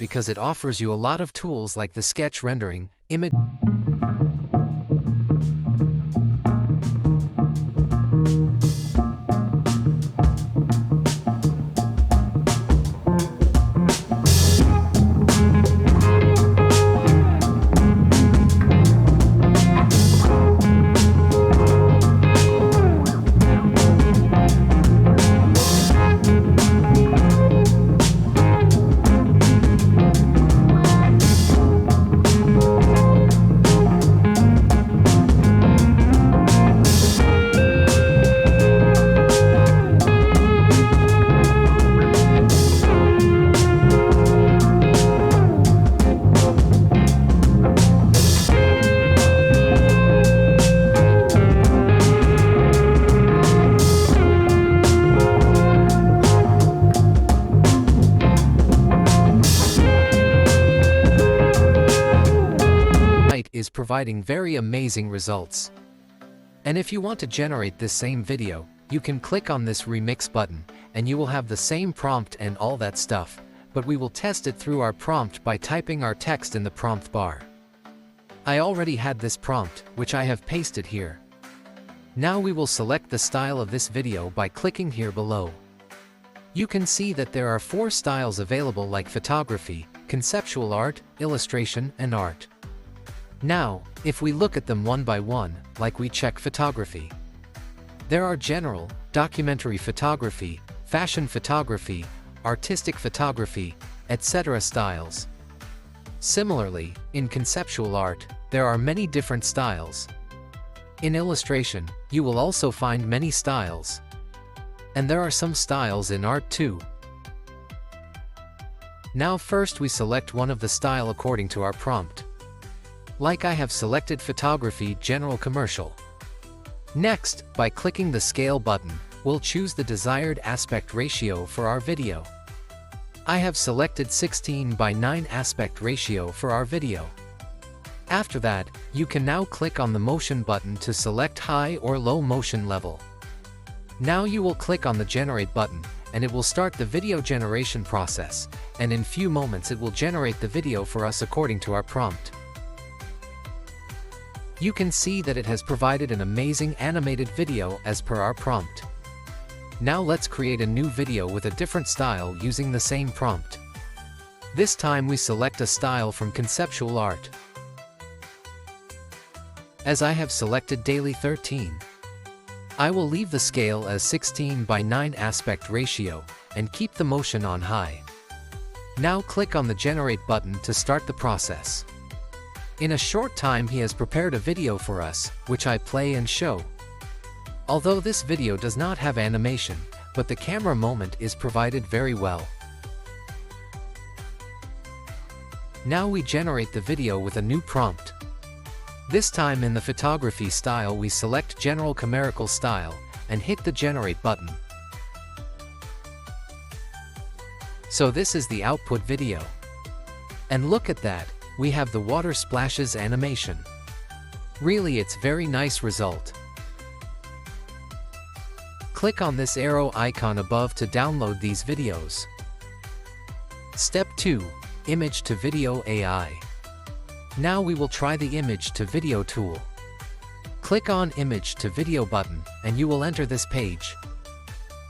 because it offers you a lot of tools like the sketch rendering, image. Is providing very amazing results. And if you want to generate this same video, you can click on this remix button, and you will have the same prompt and all that stuff, but we will test it through our prompt by typing our text in the prompt bar. I already had this prompt, which I have pasted here. Now we will select the style of this video by clicking here below. You can see that there are 4 styles available like photography, conceptual art, illustration, and art. Now, if we look at them one by one, like we check photography. There are general, documentary photography, fashion photography, artistic photography, etc. styles. Similarly, in conceptual art, there are many different styles. In illustration, you will also find many styles. And there are some styles in art too. Now first we select one of the style according to our prompt. Like I have selected photography general commercial. Next, by clicking the scale button, we'll choose the desired aspect ratio for our video. I have selected 16:9 aspect ratio for our video. After that, you can now click on the motion button to select high or low motion level. Now you will click on the generate button, and it will start the video generation process, and in few moments it will generate the video for us according to our prompt. You can see that it has provided an amazing animated video as per our prompt. Now let's create a new video with a different style using the same prompt. This time we select a style from conceptual art. As I have selected daily 13, I will leave the scale as 16:9 aspect ratio and keep the motion on high. Now click on the generate button to start the process. In a short time he has prepared a video for us, which I play and show. Although this video does not have animation, but the camera moment is provided very well. Now we generate the video with a new prompt. This time in the photography style we select general chimerical style and hit the generate button. So this is the output video. And look at that. We have the water splashes animation. Really, it's very nice result. Click on this arrow icon above to download these videos. Step 2. Image to Video AI. Now we will try the image to video tool. Click on Image to Video button, and you will enter this page.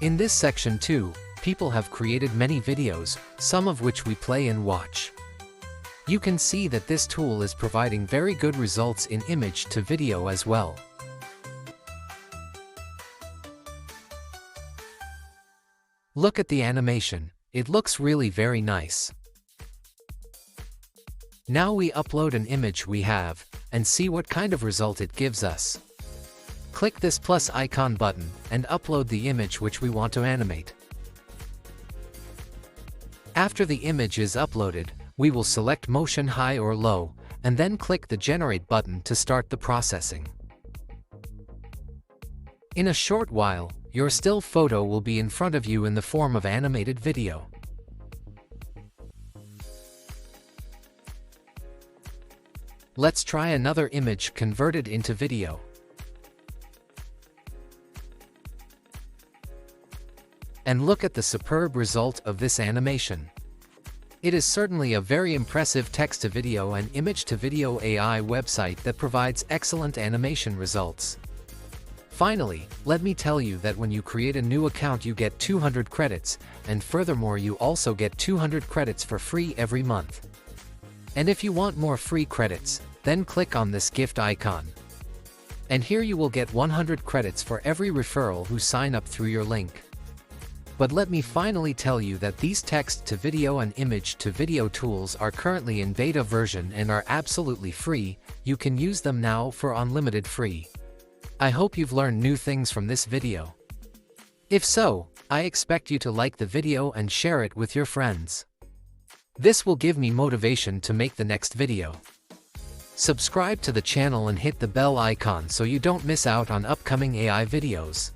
In this section too, people have created many videos, some of which we play and watch. You can see that this tool is providing very good results in image to video as well. Look at the animation, it looks really very nice. Now we upload an image we have, and see what kind of result it gives us. Click this plus icon button, and upload the image which we want to animate. After the image is uploaded, we will select motion high or low, and then click the generate button to start the processing. In a short while, your still photo will be in front of you in the form of animated video. Let's try another image converted into video. And look at the superb result of this animation. It is certainly a very impressive text-to-video and image-to-video AI website that provides excellent animation results. Finally, let me tell you that when you create a new account you get 200 credits, and furthermore you also get 200 credits for free every month. And if you want more free credits, then click on this gift icon. And here you will get 100 credits for every referral who sign up through your link. But let me finally tell you that these text-to-video and image-to-video tools are currently in beta version and are absolutely free. You can use them now for unlimited free. I hope you've learned new things from this video. If so, I expect you to like the video and share it with your friends. This will give me motivation to make the next video. Subscribe to the channel and hit the bell icon so you don't miss out on upcoming AI videos.